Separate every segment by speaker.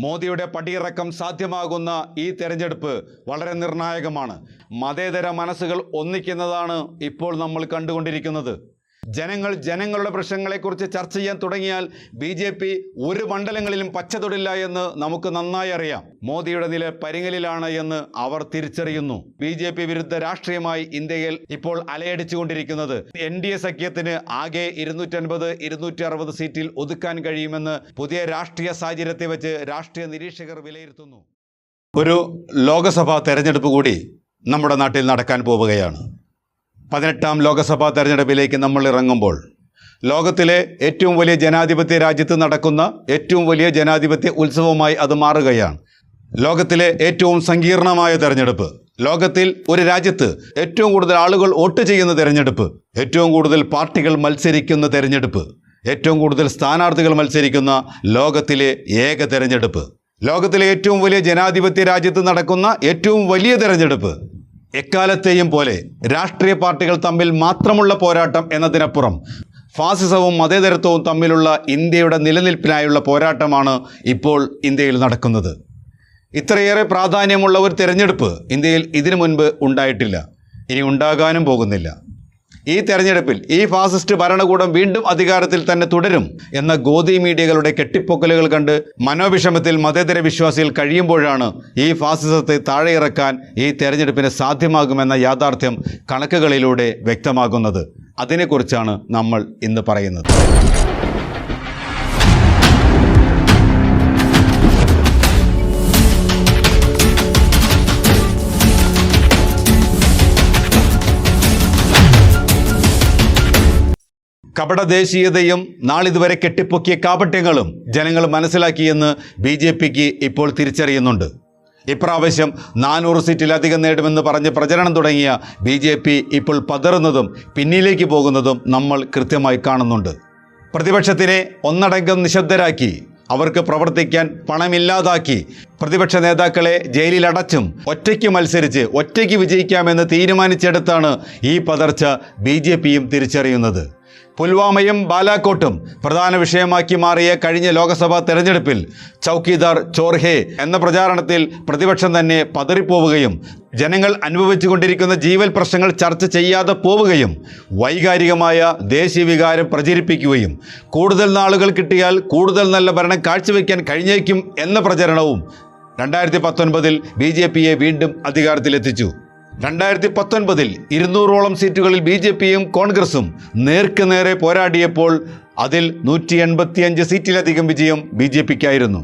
Speaker 1: മോദിയുടെ പടിയിറക്കം സാധ്യമാകുന്ന ഈ തെരഞ്ഞെടുപ്പ് വളരെ നിർണായകമാണ്. മതേതര മനസ്സുകൾ ഒന്നിക്കുന്നതാണ് ഇപ്പോൾ നമ്മൾ കണ്ടുകൊണ്ടിരിക്കുന്നത്. ജനങ്ങളുടെ പ്രശ്നങ്ങളെക്കുറിച്ച് ചർച്ച ചെയ്യാൻ തുടങ്ങിയാൽ BJP ഒരു മണ്ഡലങ്ങളിലും പച്ച തൊടില്ല എന്ന് നമുക്ക് നന്നായി അറിയാം. മോദിയുടെ നില പരിങ്ങലിലാണ് എന്ന് അവർ തിരിച്ചറിയുന്നു. BJP വിരുദ്ധ രാഷ്ട്രീയമായി ഇന്ത്യയിൽ ഇപ്പോൾ അലയടിച്ചുകൊണ്ടിരിക്കുന്നത് NDA സഖ്യത്തിന് ആകെ 250-260 സീറ്റിൽ ഒതുക്കാൻ കഴിയുമെന്ന് പുതിയ രാഷ്ട്രീയ സാഹചര്യത്തെ വെച്ച് രാഷ്ട്രീയ നിരീക്ഷകർ വിലയിരുത്തുന്നു. ഒരു ലോക്സഭാ തെരഞ്ഞെടുപ്പ് കൂടി നമ്മുടെ നാട്ടിൽ നടക്കാൻ പോവുകയാണ്. 18ാം ലോക്സഭാ തെരഞ്ഞെടുപ്പിലേക്ക് നമ്മൾ ഇറങ്ങുമ്പോൾ ലോകത്തിലെ ഏറ്റവും വലിയ ജനാധിപത്യ രാജ്യത്ത് നടക്കുന്ന ഏറ്റവും വലിയ ജനാധിപത്യ ഉത്സവമായി അത് മാറുകയാണ്. ലോകത്തിലെ ഏറ്റവും സങ്കീർണമായ തെരഞ്ഞെടുപ്പ്, ലോകത്തിൽ ഒരു രാജ്യത്ത് ഏറ്റവും കൂടുതൽ ആളുകൾ വോട്ട് ചെയ്യുന്ന തെരഞ്ഞെടുപ്പ്, ഏറ്റവും കൂടുതൽ പാർട്ടികൾ മത്സരിക്കുന്ന തെരഞ്ഞെടുപ്പ്, ഏറ്റവും കൂടുതൽ സ്ഥാനാർത്ഥികൾ മത്സരിക്കുന്ന ലോകത്തിലെ ഏക തെരഞ്ഞെടുപ്പ്, ലോകത്തിലെ ഏറ്റവും വലിയ ജനാധിപത്യ രാജ്യത്ത് നടക്കുന്ന ഏറ്റവും വലിയ തെരഞ്ഞെടുപ്പ്. എക്കാലത്തെയും പോലെ രാഷ്ട്രീയ പാർട്ടികൾ തമ്മിൽ മാത്രമുള്ള പോരാട്ടം എന്നതിനപ്പുറം ഫാസിസവും മതേതരത്വവും തമ്മിലുള്ള ഇന്ത്യയുടെ നിലനിൽപ്പിനായുള്ള പോരാട്ടമാണ് ഇപ്പോൾ ഇന്ത്യയിൽ നടക്കുന്നത്. ഇത്രയേറെ പ്രാധാന്യമുള്ള ഒരു തെരഞ്ഞെടുപ്പ് ഇന്ത്യയിൽ ഇതിനു മുൻപ് ഉണ്ടായിട്ടില്ല, ഇനി ഉണ്ടാകാനും പോകുന്നില്ല. ഈ തെരഞ്ഞെടുപ്പിൽ ഈ ഫാസിസ്റ്റ് ഭരണകൂടം വീണ്ടും അധികാരത്തിൽ തന്നെ തുടരും എന്ന ഗോദി മീഡിയകളുടെ കെട്ടിപ്പൊക്കലുകൾ കണ്ട് മനോവിഷമത്തിൽ മതേതര വിശ്വാസികൾ കഴിയുമ്പോഴാണ് ഈ ഫാസിസത്തെ താഴെയിറക്കാൻ ഈ തെരഞ്ഞെടുപ്പിന് സാധ്യമാകുമെന്ന യാഥാർത്ഥ്യം കണക്കുകളിലൂടെ വ്യക്തമാകുന്നത്. അതിനെക്കുറിച്ചാണ് നമ്മൾ ഇന്ന് പറയുന്നത്. കപടദേശീയതയും നാളിതുവരെ കെട്ടിപ്പൊക്കിയ കാപട്യങ്ങളും ജനങ്ങൾ മനസ്സിലാക്കിയെന്ന് BJPക്ക് ഇപ്പോൾ തിരിച്ചറിയുന്നുണ്ട്. ഇപ്രാവശ്യം 400 സീറ്റിലധികം നേടുമെന്ന് പറഞ്ഞ് പ്രചരണം തുടങ്ങിയ BJP ഇപ്പോൾ പതറുന്നതും പിന്നിലേക്ക് പോകുന്നതും നമ്മൾ കൃത്യമായി കാണുന്നുണ്ട്. പ്രതിപക്ഷത്തിനെ ഒന്നടങ്കം നിശബ്ദരാക്കി, അവർക്ക് പ്രവർത്തിക്കാൻ പണമില്ലാതാക്കി, പ്രതിപക്ഷ നേതാക്കളെ ജയിലിലടച്ചും ഒറ്റയ്ക്ക് മത്സരിച്ച് ഒറ്റയ്ക്ക് വിജയിക്കാമെന്ന് തീരുമാനിച്ചെടുത്താണ് ഈ പതർച്ച BJPയും തിരിച്ചറിയുന്നത്. പുൽവാമയും ബാലാക്കോട്ടും പ്രധാന വിഷയമാക്കി മാറിയ കഴിഞ്ഞ ലോക്സഭാ തെരഞ്ഞെടുപ്പിൽ ചൗക്കിദാർ ചോർഹേ എന്ന പ്രചാരണത്തിൽ പ്രതിപക്ഷം തന്നെ പതറിപ്പോവുകയും ജനങ്ങൾ അനുഭവിച്ചുകൊണ്ടിരിക്കുന്ന ജീവൽ പ്രശ്നങ്ങൾ ചർച്ച ചെയ്യാതെ പോവുകയും വൈകാരികമായ ദേശീയ വികാരം പ്രചരിപ്പിക്കുകയും കൂടുതൽ നാളുകൾ കിട്ടിയാൽ കൂടുതൽ നല്ല ഭരണം കാഴ്ചവെക്കാൻ കഴിഞ്ഞേക്കും എന്ന പ്രചരണവും 2019-ൽ BJPയെ വീണ്ടും അധികാരത്തിലെത്തിച്ചു. 2019-ൽ 200ഓളം സീറ്റുകളിൽ BJPയും കോൺഗ്രസും നേർക്കുനേരെ പോരാടിയപ്പോൾ അതിൽ 185 സീറ്റിലധികം വിജയം BJPക്കായിരുന്നു.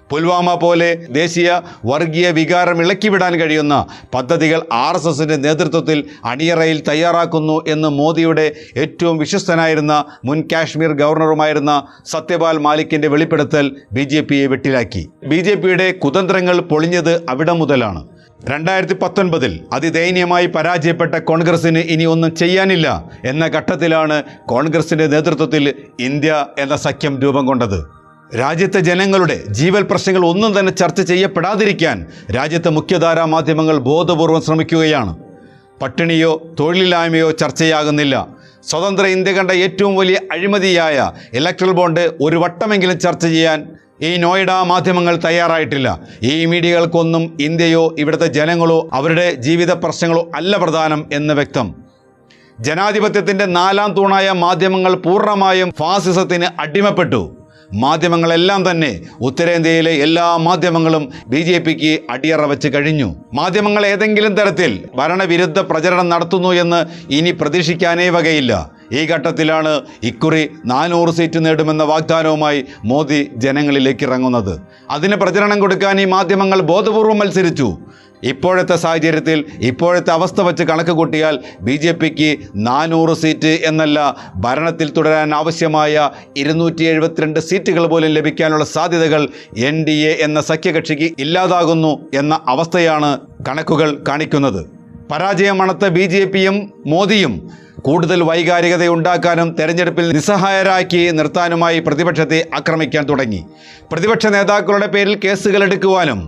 Speaker 1: പുൽവാമ പോലെ ദേശീയ വർഗീയ വികാരം ഇളക്കിവിടാൻ കഴിയുന്ന പദ്ധതികൾ RSSന്റെ നേതൃത്വത്തിൽ അണിയറയിൽ തയ്യാറാക്കുന്നു എന്ന് മോദിയുടെ ഏറ്റവും വിശ്വസ്തനായിരുന്ന മുൻ കാശ്മീർ ഗവർണറുമായിരുന്ന സത്യപാൽ മാലിക്കിൻ്റെ വെളിപ്പെടുത്തൽ BJPയെ വെട്ടിലാക്കി. BJPയുടെ കുതന്ത്രങ്ങൾ പൊളിഞ്ഞത് അവിടെ മുതലാണ്. 2019-ൽ അതിദയനീയമായി പരാജയപ്പെട്ട കോൺഗ്രസിന് ഇനി ഒന്നും ചെയ്യാനില്ല എന്ന ഘട്ടത്തിലാണ് കോൺഗ്രസിൻ്റെ നേതൃത്വത്തിൽ ഇന്ത്യ എന്ന സഖ്യം രൂപം കൊണ്ടത്. രാജ്യത്തെ ജനങ്ങളുടെ ജീവൽ പ്രശ്നങ്ങൾ ഒന്നും തന്നെ ചർച്ച ചെയ്യപ്പെടാതിരിക്കാൻ രാജ്യത്തെ മുഖ്യധാരാ മാധ്യമങ്ങൾ ബോധപൂർവം ശ്രമിക്കുകയാണ്. പട്ടിണിയോ തൊഴിലില്ലായ്മയോ ചർച്ചയാകുന്നില്ല. സ്വതന്ത്ര ഇന്ത്യ കണ്ട ഏറ്റവും വലിയ അഴിമതിയായ ഇലക്ട്രൽ ബോണ്ട് ഒരു വട്ടമെങ്കിലും ചർച്ച ചെയ്യാൻ ഈ നോയിഡ മാധ്യമങ്ങൾ തയ്യാറായിട്ടില്ല. ഈ മീഡിയകൾക്കൊന്നും ഇന്ത്യയോ ഇവിടുത്തെ ജനങ്ങളോ അവരുടെ ജീവിത പ്രശ്നങ്ങളോ അല്ല പ്രധാനം എന്ന് വ്യക്തം. ജനാധിപത്യത്തിൻ്റെ 4ാം തൂണായ മാധ്യമങ്ങൾ പൂർണ്ണമായും ഫാസിസത്തിന് അടിമപ്പെട്ടു. മാധ്യമങ്ങളെല്ലാം തന്നെ ഉത്തരേന്ത്യയിലെ എല്ലാ മാധ്യമങ്ങളും BJPക്ക് അടിയറ വെച്ച് കഴിഞ്ഞു. മാധ്യമങ്ങൾ ഏതെങ്കിലും തരത്തിൽ ഭരണവിരുദ്ധ പ്രചരണം നടത്തുന്നു എന്ന് ഇനി പ്രതീക്ഷിക്കാനേ വകയില്ല. ഈ ഘട്ടത്തിലാണ് ഇക്കുറി 400 സീറ്റ് നേടുമെന്ന വാഗ്ദാനവുമായി മോദി ജനങ്ങളിലേക്ക് ഇറങ്ങുന്നത്. അതിന് പ്രചരണം കൊടുക്കാൻ ഈ മാധ്യമങ്ങൾ ബോധപൂർവം മത്സരിച്ചു. ഇപ്പോഴത്തെ സാഹചര്യത്തിൽ ഇപ്പോഴത്തെ അവസ്ഥ വെച്ച് കണക്ക് കൂട്ടിയാൽ BJPക്ക് 400 സീറ്റ് എന്നല്ല, ഭരണത്തിൽ തുടരാൻ ആവശ്യമായ 272 സീറ്റുകൾ പോലും ലഭിക്കാനുള്ള സാധ്യതകൾ NDA എന്ന സഖ്യകക്ഷിക്ക് ഇല്ലാതാകുന്നു എന്ന അവസ്ഥയാണ് കണക്കുകൾ കാണിക്കുന്നത്. പരാജയം മണത്ത BJPയും മോദിയും കൂടുതൽ വൈകാരികതയുണ്ടാക്കാനും തെരഞ്ഞെടുപ്പിൽ നിസ്സഹായരാക്കി നിർത്താനുമായി പ്രതിപക്ഷത്തെ ആക്രമിക്കാൻ തുടങ്ങി. പ്രതിപക്ഷ നേതാക്കളുടെ പേരിൽ കേസുകൾ എടുക്കുവാനും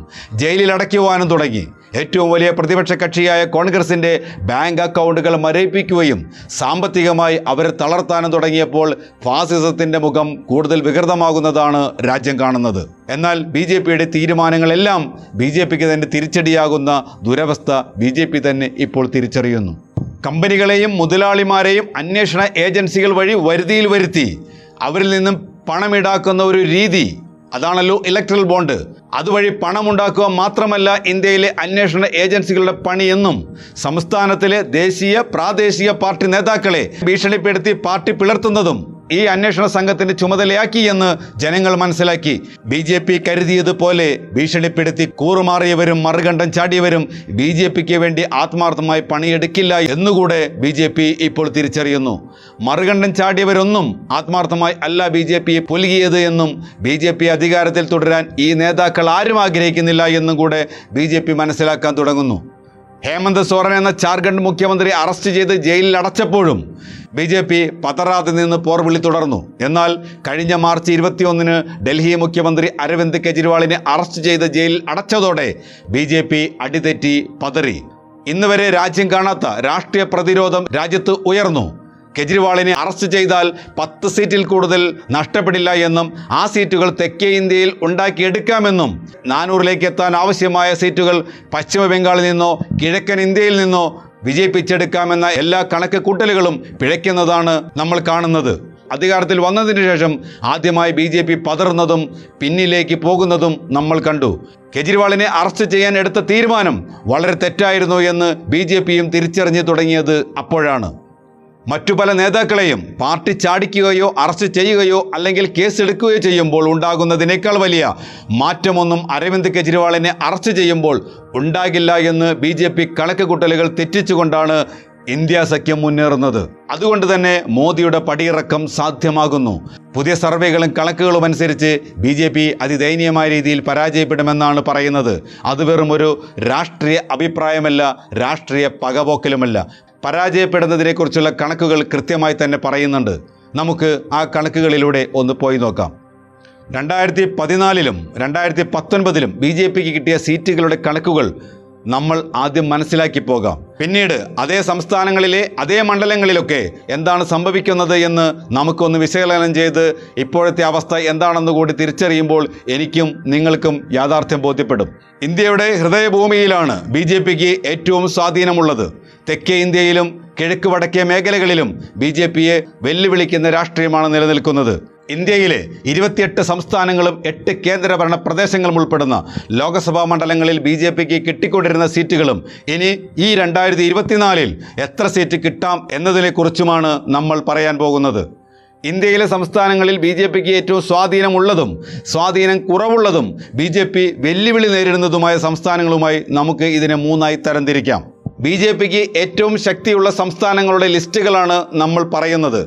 Speaker 1: ജയിലിലടയ്ക്കുവാനും തുടങ്ങി. ഏറ്റവും വലിയ പ്രതിപക്ഷ കക്ഷിയായ കോൺഗ്രസിൻ്റെ ബാങ്ക് അക്കൗണ്ടുകൾ മരവിപ്പിക്കുകയും സാമ്പത്തികമായി അവരെ തളർത്താനും തുടങ്ങിയപ്പോൾ ഫാസിസത്തിൻ്റെ മുഖം കൂടുതൽ വികൃതമാകുന്നതാണ് രാജ്യം കാണുന്നത്. എന്നാൽ BJPയുടെ തീരുമാനങ്ങളെല്ലാം BJPക്ക് തന്നെ തിരിച്ചടിയാകുന്ന ദുരവസ്ഥ BJP തന്നെ ഇപ്പോൾ തിരിച്ചറിയുന്നു. കമ്പനികളെയും മുതലാളിമാരെയും അന്വേഷണ ഏജൻസികൾ വഴി വരുതിയിൽ വരുത്തി അവരിൽ നിന്നും പണം ഈടാക്കുന്ന ഒരു രീതി, അതാണല്ലോ ഇലക്ട്രൽ ബോണ്ട്. അതുവഴി പണമുണ്ടാക്കുക മാത്രമല്ല ഇന്ത്യയിലെ അന്വേഷണ ഏജൻസികളുടെ പണിയെന്നും സംസ്ഥാനത്തിലെ ദേശീയ പ്രാദേശിക പാർട്ടി നേതാക്കളെ ഭീഷണിപ്പെടുത്തി പാർട്ടി പിളർത്തുന്നതും ഈ അന്വേഷണ സംഘത്തിന്റെ ചുമതലയാക്കി എന്ന് ജനങ്ങൾ മനസ്സിലാക്കി. BJP കരുതിയതുപോലെ ഭീഷണിപ്പെടുത്തി കൂറുമാറിയവരും മറുകണ്ഠം ചാടിയവരും BJPക്ക് വേണ്ടി ആത്മാർത്ഥമായി പണിയെടുക്കില്ല എന്നുകൂടെ BJP ഇപ്പോൾ തിരിച്ചറിയുന്നു. മറുകണ്ഠം ചാടിയവരൊന്നും ആത്മാർത്ഥമായി അല്ല BJPയെ പുലുകിയത് എന്നും BJP അധികാരത്തിൽ തുടരാൻ ഈ നേതാക്കൾ ആരും ആഗ്രഹിക്കുന്നില്ല എന്നും കൂടെ BJP മനസ്സിലാക്കാൻ തുടങ്ങുന്നു. ഹേമന്ത് സോറൻ എന്ന ജാർഖണ്ഡ് മുഖ്യമന്ത്രി അറസ്റ്റ് ചെയ്ത് ജയിലിൽ അടച്ചപ്പോഴും BJP പതറാതെ നിന്ന് പോർവിളി തുടർന്നു. എന്നാൽ കഴിഞ്ഞ മാർച്ച് 21 ഡൽഹി മുഖ്യമന്ത്രി അരവിന്ദ് കെജ്രിവാളിനെ അറസ്റ്റ് ചെയ്ത് ജയിലിൽ അടച്ചതോടെ BJP അടിതെറ്റി പതറി. ഇന്ന് വരെ രാജ്യം കാണാത്ത രാഷ്ട്രീയ പ്രതിരോധം രാജ്യത്ത് ഉയർന്നു. കെജ്രിവാളിനെ അറസ്റ്റ് ചെയ്താൽ 10 സീറ്റിൽ കൂടുതൽ നഷ്ടപ്പെടില്ല എന്നും ആ സീറ്റുകൾ തെക്കേ ഇന്ത്യയിൽ ഉണ്ടാക്കിയെടുക്കാമെന്നും 400ലേക്ക് എത്താൻ ആവശ്യമായ സീറ്റുകൾ പശ്ചിമ ബംഗാളിൽ നിന്നോ കിഴക്കൻ ഇന്ത്യയിൽ നിന്നോ വിജയിപ്പിച്ചെടുക്കാമെന്ന എല്ലാ കണക്ക് കൂട്ടലുകളും പിഴയ്ക്കുന്നതാണ് നമ്മൾ കാണുന്നത്. അധികാരത്തിൽ വന്നതിന് ശേഷം ആദ്യമായി BJP പതറുന്നതും പിന്നിലേക്ക് പോകുന്നതും നമ്മൾ കണ്ടു. കെജ്രിവാളിനെ അറസ്റ്റ് ചെയ്യാൻ എടുത്ത തീരുമാനം വളരെ തെറ്റായിരുന്നു എന്ന് BJPയും തിരിച്ചറിഞ്ഞു തുടങ്ങിയത് അപ്പോഴാണ്. മറ്റു പല നേതാക്കളെയും പാർട്ടി ചാടിക്കുകയോ അറസ്റ്റ് ചെയ്യുകയോ അല്ലെങ്കിൽ കേസെടുക്കുകയോ ചെയ്യുമ്പോൾ ഉണ്ടാകുന്നതിനേക്കാൾ വലിയ മാറ്റമൊന്നും അരവിന്ദ് കെജ്രിവാളിനെ അറസ്റ്റ് ചെയ്യുമ്പോൾ ഉണ്ടാകില്ല എന്ന് BJP കണക്കുകൂട്ടലുകൾ തെറ്റിച്ചുകൊണ്ടാണ് ഇന്ത്യ സഖ്യം മുന്നേറുന്നത്. അതുകൊണ്ട് തന്നെ മോദിയുടെ പടിയിറക്കം സാധ്യമാകുന്നു. പുതിയ സർവേകളും കണക്കുകളും അനുസരിച്ച് BJP അതിദയനീയമായ രീതിയിൽ പരാജയപ്പെടുമെന്നാണ് പറയുന്നത്. അത് വെറും ഒരു രാഷ്ട്രീയ അഭിപ്രായമല്ല, രാഷ്ട്രീയ പകപോക്കലുമല്ല. പരാജയപ്പെടുന്നതിനെക്കുറിച്ചുള്ള കണക്കുകൾ കൃത്യമായി തന്നെ പറയുന്നുണ്ട്. നമുക്ക് ആ കണക്കുകളിലൂടെ ഒന്ന് പോയി നോക്കാം. 2014-ലും 2019-ലും BJPക്ക് കിട്ടിയ സീറ്റുകളുടെ കണക്കുകൾ നമ്മൾ ആദ്യം മനസ്സിലാക്കി പോകാം. പിന്നീട് അതേ സംസ്ഥാനങ്ങളിലെ അതേ മണ്ഡലങ്ങളിലൊക്കെ എന്താണ് സംഭവിക്കുന്നത് എന്ന് നമുക്കൊന്ന് വിശകലനം ചെയ്ത് ഇപ്പോഴത്തെ അവസ്ഥ എന്താണെന്ന് കൂടി തിരിച്ചറിയുമ്പോൾ എനിക്കും നിങ്ങൾക്കും യാഥാർത്ഥ്യം ബോധ്യപ്പെടും. ഇന്ത്യയുടെ ഹൃദയഭൂമിയിലാണ് BJPക്ക് ഏറ്റവും സ്വാധീനമുള്ളത്. തെക്കേ ഇന്ത്യയിലും കിഴക്ക് വടക്കേ മേഖലകളിലും BJPയെ വെല്ലുവിളിക്കുന്ന രാഷ്ട്രീയമാണ് നിലനിൽക്കുന്നത്. ഇന്ത്യയിലെ 28 സംസ്ഥാനങ്ങളും 8 കേന്ദ്രഭരണ പ്രദേശങ്ങളും ഉൾപ്പെടുന്ന ലോക്സഭാ മണ്ഡലങ്ങളിൽ BJPക്ക് കിട്ടിക്കൊണ്ടിരുന്ന സീറ്റുകളും ഇനി ഈ 2024-ൽ എത്ര സീറ്റ് കിട്ടാം എന്നതിനെക്കുറിച്ചുമാണ് നമ്മൾ പറയാൻ പോകുന്നത്. ഇന്ത്യയിലെ സംസ്ഥാനങ്ങളിൽ BJPക്ക് ഏറ്റവും സ്വാധീനമുള്ളതും സ്വാധീനം കുറവുള്ളതും BJP വെല്ലുവിളി നേരിടുന്നതുമായ സംസ്ഥാനങ്ങളുമായി നമുക്ക് ഇതിനെ 3ആയി തരംതിരിക്കാം. BJPക്ക് ഏറ്റവും ശക്തിയുള്ള സംസ്ഥാനങ്ങളുടെ ലിസ്റ്റുകളാണ് നമ്മൾ പറയുന്നത്.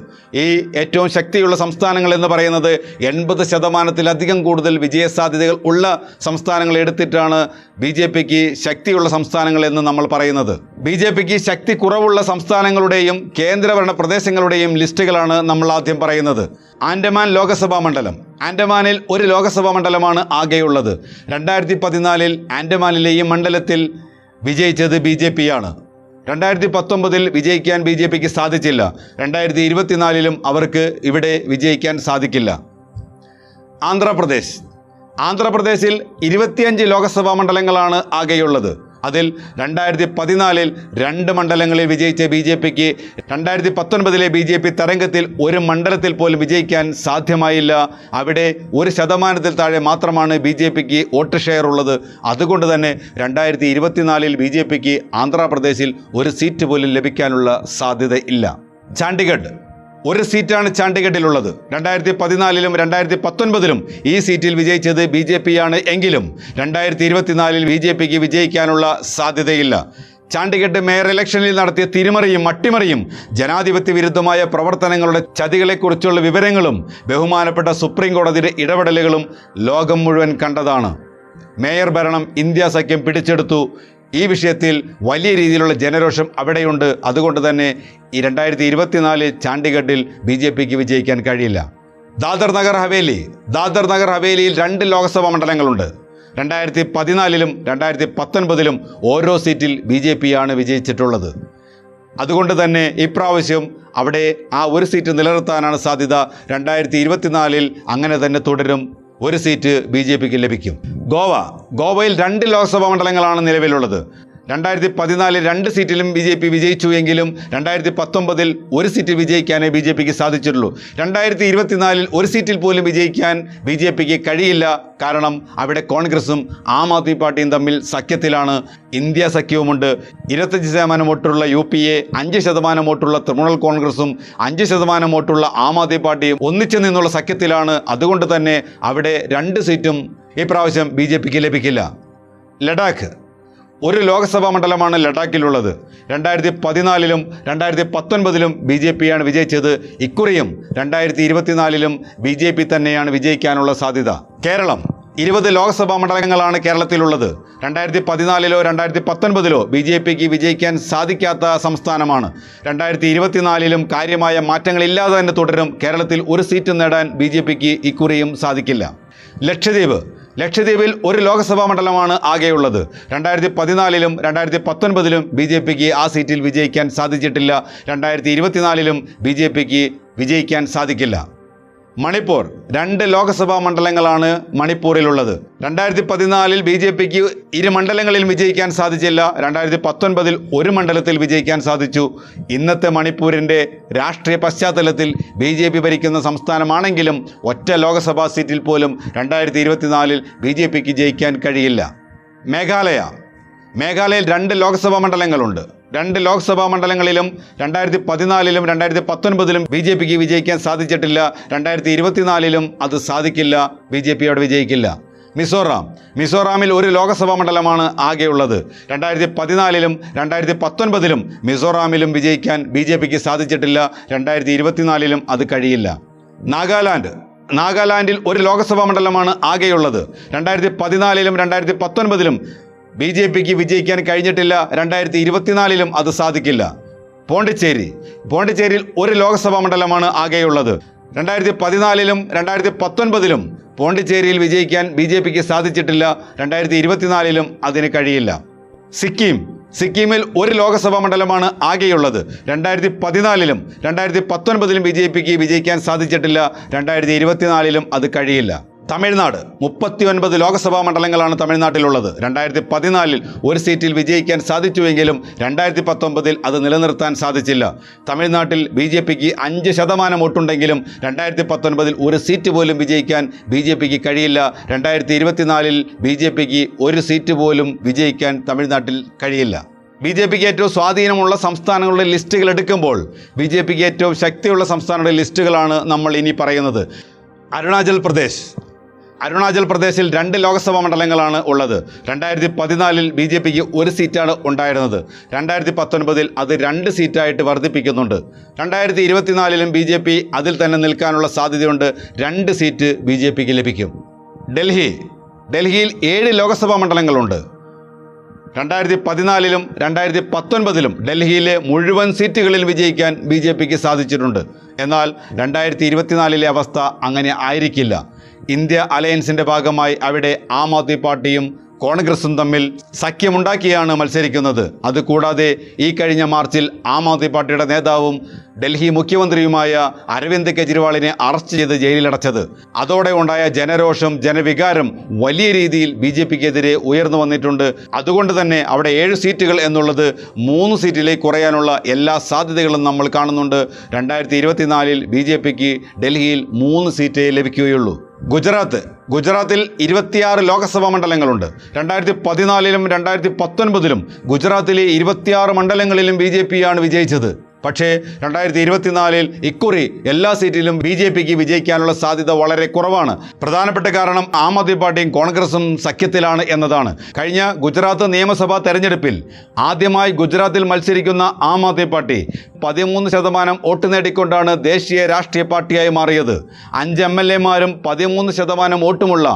Speaker 1: ഈ ഏറ്റവും ശക്തിയുള്ള സംസ്ഥാനങ്ങൾ എന്ന് പറയുന്നത് 80%-ലധികം കൂടുതൽ വിജയസാധ്യതകൾ ഉള്ള സംസ്ഥാനങ്ങൾ എടുത്തിട്ടാണ് BJPക്ക് ശക്തിയുള്ള സംസ്ഥാനങ്ങൾ എന്ന് നമ്മൾ പറയുന്നത്. BJPക്ക് ശക്തി കുറവുള്ള സംസ്ഥാനങ്ങളുടെയും കേന്ദ്രഭരണ പ്രദേശങ്ങളുടെയും ലിസ്റ്റുകളാണ് നമ്മൾ ആദ്യം പറയുന്നത്. ആൻഡമാൻ ലോകസഭാ മണ്ഡലം. ആൻഡമാനിൽ ഒരു ലോകസഭാ മണ്ഡലമാണ് ആകെയുള്ളത്. 2014-ൽ ആൻഡമാനിലെ ഈ മണ്ഡലത്തിൽ വിജയിച്ചത് BJPയാണ്. 2019-ൽ വിജയിക്കാൻ BJPക്ക് സാധിച്ചില്ല. 2024-ലും അവർക്ക് ഇവിടെ വിജയിക്കാൻ സാധിക്കില്ല. ആന്ധ്രാപ്രദേശിൽ 25 ലോകസഭാ മണ്ഡലങ്ങളാണ് ആകെയുള്ളത്. അതിൽ 2014-ൽ 2 മണ്ഡലങ്ങളിൽ വിജയിച്ച BJPക്ക് 2019-ലെ BJP തരംഗത്തിൽ ഒരു മണ്ഡലത്തിൽ പോലും വിജയിക്കാൻ സാധ്യമായില്ല. അവിടെ 1% താഴെ മാത്രമാണ് BJPക്ക് വോട്ട് ഷെയർ ഉള്ളത്. അതുകൊണ്ട് തന്നെ 2024-ൽ BJPക്ക് ആന്ധ്രാപ്രദേശിൽ ഒരു സീറ്റ് പോലും ലഭിക്കാനുള്ള സാധ്യത ഇല്ല. ചണ്ഡീഗഡ്, ഒരു സീറ്റാണ് ചണ്ഡീഗഡിലുള്ളത്. 2014-ലും 2019-ലും ഈ സീറ്റിൽ വിജയിച്ചത് BJPയാണ്. എങ്കിലും 2024-ൽ BJPക്ക് വിജയിക്കാനുള്ള സാധ്യതയില്ല. ചണ്ഡീഗഡ് മേയർ ഇലക്ഷനിൽ നടത്തിയ തിരിമറിയും അട്ടിമറിയും ജനാധിപത്യ വിരുദ്ധമായ പ്രവർത്തനങ്ങളുടെ ചതികളെക്കുറിച്ചുള്ള വിവരങ്ങളും ബഹുമാനപ്പെട്ട സുപ്രീം കോടതിയുടെ ഇടപെടലുകളും ലോകം മുഴുവൻ കണ്ടതാണ്. മേയർ ഭരണം ഇന്ത്യ സഖ്യം പിടിച്ചെടുത്തു. ഈ വിഷയത്തിൽ വലിയ രീതിയിലുള്ള ജനരോഷം അവിടെയുണ്ട്. അതുകൊണ്ട് തന്നെ ഈ 2024 ചണ്ഡീഗഡിൽ BJPക്ക് വിജയിക്കാൻ കഴിയില്ല. ദാദർ നഗർ ഹവേലിയിൽ 2 ലോക്സഭാ മണ്ഡലങ്ങളുണ്ട്. 2014-ലും 2019-ലും ഓരോ സീറ്റിൽ BJP ആണ് വിജയിച്ചിട്ടുള്ളത്. അതുകൊണ്ട് തന്നെ ഇപ്രാവശ്യം അവിടെ ആ ഒരു സീറ്റ് നിലനിർത്താനാണ് സാധ്യത. 2024-ൽ അങ്ങനെ തന്നെ തുടരും. ഒരു സീറ്റ് BJPക്ക് ലഭിക്കും. ഗോവയിൽ 2 ലോക്സഭാ മണ്ഡലങ്ങളാണ് നിലവിലുള്ളത്. 2014 2 സീറ്റിലും BJP വിജയിച്ചു എങ്കിലും 2019-ൽ ഒരു സീറ്റ് വിജയിക്കാനേ BJPക്ക് സാധിച്ചിട്ടുള്ളൂ. 2024-ൽ ഒരു സീറ്റിൽ പോലും വിജയിക്കാൻ BJPക്ക് കഴിയില്ല. കാരണം അവിടെ കോൺഗ്രസും ആം ആദ്മി പാർട്ടിയും തമ്മിൽ സഖ്യത്തിലാണ്. ഇന്ത്യ സഖ്യവുമുണ്ട്. 25% വോട്ടുള്ള UPA, 5% വോട്ടുള്ള തൃണമൂൽ കോൺഗ്രസും 5% വോട്ടുള്ള ആം ആദ്മി പാർട്ടിയും ഒന്നിച്ചു നിന്നുള്ള സഖ്യത്തിലാണ്. അതുകൊണ്ട് തന്നെ അവിടെ 2 സീറ്റും ഇപ്രാവശ്യം BJPക്ക് ലഭിക്കില്ല. ലഡാക്ക് ഒരു ലോക്സഭാ മണ്ഡലമാണ് ലഡാക്കിലുള്ളത്. 2014-ലും 2019-ലും BJP ആണ് വിജയിച്ചത്. ഇക്കുറിയും 2024-ലും BJP തന്നെയാണ് വിജയിക്കാനുള്ള സാധ്യത. കേരളം 20 ലോക്സഭാ മണ്ഡലങ്ങളാണ് കേരളത്തിലുള്ളത്. 2014-ലോ 2019-ലോ BJPക്ക് വിജയിക്കാൻ സാധിക്കാത്ത സംസ്ഥാനമാണ്. 2024-ലും കാര്യമായ മാറ്റങ്ങളില്ലാതെ തന്നെ തുടരും. കേരളത്തിൽ ഒരു സീറ്റ് നേടാൻ BJPക്ക് ഇക്കുറിയും സാധിക്കില്ല. ലക്ഷദ്വീപിൽ ഒരു ലോക്സഭാ മണ്ഡലമാണ് ആകെയുള്ളത്. 2014-ലും 2019-ലും BJPക്ക് ആ സീറ്റിൽ വിജയിക്കാൻ സാധിച്ചിട്ടില്ല. 2024-ലും BJPക്ക് വിജയിക്കാൻ സാധിക്കില്ല. മണിപ്പൂർ 2 ലോക്സഭാ മണ്ഡലങ്ങളാണ് മണിപ്പൂരിലുള്ളത്. 2014-ൽ BJPക്ക് 2 മണ്ഡലങ്ങളിലും വിജയിക്കാൻ സാധിച്ചില്ല. 2019-ൽ ഒരു മണ്ഡലത്തിൽ വിജയിക്കാൻ സാധിച്ചു. ഇന്നത്തെ മണിപ്പൂരിൻ്റെ രാഷ്ട്രീയ പശ്ചാത്തലത്തിൽ BJP ഭരിക്കുന്ന സംസ്ഥാനമാണെങ്കിലും ഒറ്റ ലോക്സഭാ സീറ്റിൽ പോലും 2024-ൽ BJPക്ക് ജയിക്കാൻ കഴിയില്ല. മേഘാലയയിൽ 2 ലോക്സഭാ മണ്ഡലങ്ങളുണ്ട്. 2 ലോക്സഭാ മണ്ഡലങ്ങളിലും 2014-ലും 2019-ലും BJPക്ക് വിജയിക്കാൻ സാധിച്ചിട്ടില്ല. 2024-ലും അത് സാധിക്കില്ല. BJP അവിടെ വിജയിക്കില്ല. മിസോറാമിൽ ഒരു ലോക്സഭാ മണ്ഡലമാണ് ആകെയുള്ളത്. 2014-ലും 2019-ലും മിസോറാമിലും വിജയിക്കാൻ BJPക്ക് സാധിച്ചിട്ടില്ല. 2024-ലും അത് കഴിയില്ല. നാഗാലാൻഡിൽ ഒരു ലോക്സഭാ മണ്ഡലമാണ് ആകെയുള്ളത്. 2014-ലും 2019-ലും BJPക്ക് വിജയിക്കാൻ കഴിഞ്ഞിട്ടില്ല. 2024-ലും അത് സാധിക്കില്ല. പോണ്ടിച്ചേരിയിൽ ഒരു ലോക്സഭാ മണ്ഡലമാണ് ആകെയുള്ളത്. 2014-ലും 2019-ലും പോണ്ടിച്ചേരിയിൽ വിജയിക്കാൻ BJPക്ക് സാധിച്ചിട്ടില്ല. 2024-ലും അതിന് കഴിയില്ല. സിക്കിമിൽ ഒരു ലോക്സഭാ മണ്ഡലമാണ് ആകെയുള്ളത്. 2014-ലും 2019-ലും BJPക്ക് വിജയിക്കാൻ സാധിച്ചിട്ടില്ല. 2024-ലും അത് കഴിയില്ല. തമിഴ്നാട് 39 ലോക്സഭാ മണ്ഡലങ്ങളാണ് തമിഴ്നാട്ടിലുള്ളത്. 2014-ൽ ഒരു സീറ്റിൽ വിജയിക്കാൻ സാധിച്ചുവെങ്കിലും 2019-ൽ അത് നിലനിർത്താൻ സാധിച്ചില്ല. തമിഴ്നാട്ടിൽ BJPക്ക് 5% വോട്ടുണ്ടെങ്കിലും 2019-ൽ ഒരു സീറ്റ് പോലും വിജയിക്കാൻ BJPക്ക് കഴിയില്ല. 2024-ൽ BJPക്ക് ഒരു സീറ്റ് പോലും വിജയിക്കാൻ തമിഴ്നാട്ടിൽ കഴിയില്ല. BJPക്ക് ഏറ്റവും സ്വാധീനമുള്ള സംസ്ഥാനങ്ങളുടെ ലിസ്റ്റുകൾ എടുക്കുമ്പോൾ BJPക്ക് ഏറ്റവും ശക്തിയുള്ള സംസ്ഥാനങ്ങളുടെ ലിസ്റ്റുകളാണ് നമ്മൾ ഇനി പറയുന്നത്. അരുണാചൽ പ്രദേശിൽ 2 ലോക്സഭാ മണ്ഡലങ്ങളാണ് ഉള്ളത്. 2014-ൽ BJPക്ക് ഒരു സീറ്റാണ് ഉണ്ടായിരുന്നത്. 2019-ൽ അത് 2 സീറ്റായിട്ട് വർദ്ധിപ്പിക്കുന്നുണ്ട്. 2024-ലും BJP അതിൽ തന്നെ നിൽക്കാനുള്ള സാധ്യതയുണ്ട്. 2 സീറ്റ് BJPക്ക് ലഭിക്കും. ഡൽഹിയിൽ 7 ലോക്സഭാ മണ്ഡലങ്ങളുണ്ട്. 2014-ലും 2019-ലും ഡൽഹിയിലെ മുഴുവൻ സീറ്റുകളിൽ വിജയിക്കാൻ BJPക്ക് സാധിച്ചിട്ടുണ്ട്. എന്നാൽ 2024-ലെ അവസ്ഥ അങ്ങനെ ആയിരിക്കില്ല. ഇന്ത്യ അലയൻസിൻ്റെ ഭാഗമായി അവിടെ ആം ആദ്മി പാർട്ടിയും കോൺഗ്രസും തമ്മിൽ സഖ്യമുണ്ടാക്കിയാണ് മത്സരിക്കുന്നത്. അതുകൂടാതെ ഈ കഴിഞ്ഞ മാർച്ചിൽ ആം ആദ്മി പാർട്ടിയുടെ നേതാവും ഡൽഹി മുഖ്യമന്ത്രിയുമായ അരവിന്ദ് കെജ്രിവാളിനെ അറസ്റ്റ് ചെയ്ത് ജയിലിലടച്ചത്. അതോടെ ഉണ്ടായ ജനരോഷം, ജനവികാരം വലിയ രീതിയിൽ BJPക്കെതിരെ ഉയർന്നു വന്നിട്ടുണ്ട്. അതുകൊണ്ട് തന്നെ അവിടെ 7 സീറ്റുകൾ എന്നുള്ളത് 3 സീറ്റിലേക്ക് കുറയാനുള്ള എല്ലാ സാധ്യതകളും നമ്മൾ കാണുന്നുണ്ട്. 2024-ൽ BJPക്ക് ഡൽഹിയിൽ 3 സീറ്റേ ലഭിക്കുകയുള്ളൂ. ഗുജറാത്തിൽ 26 ലോക്സഭാ മണ്ഡലങ്ങളുണ്ട്. 2014-ലും 2019-ലും ഗുജറാത്തിലെ 26 മണ്ഡലങ്ങളിലും BJP ആണ് വിജയിച്ചത്. പക്ഷേ 2024-ൽ ഇക്കുറി എല്ലാ സീറ്റിലും BJPക്ക് വിജയിക്കാനുള്ള സാധ്യത വളരെ കുറവാണ്. പ്രധാനപ്പെട്ട കാരണം ആം ആദ്മി പാർട്ടിയും കോൺഗ്രസും സഖ്യത്തിലാണ് എന്നതാണ്. കഴിഞ്ഞ ഗുജറാത്ത് നിയമസഭാ തെരഞ്ഞെടുപ്പിൽ ആദ്യമായി ഗുജറാത്തിൽ മത്സരിക്കുന്ന ആം ആദ്മി പാർട്ടി 13% വോട്ട് നേടിക്കൊണ്ടാണ് ദേശീയ രാഷ്ട്രീയ പാർട്ടിയായി മാറിയത്. 5 MLAമാരും 13% വോട്ടുമുള്ള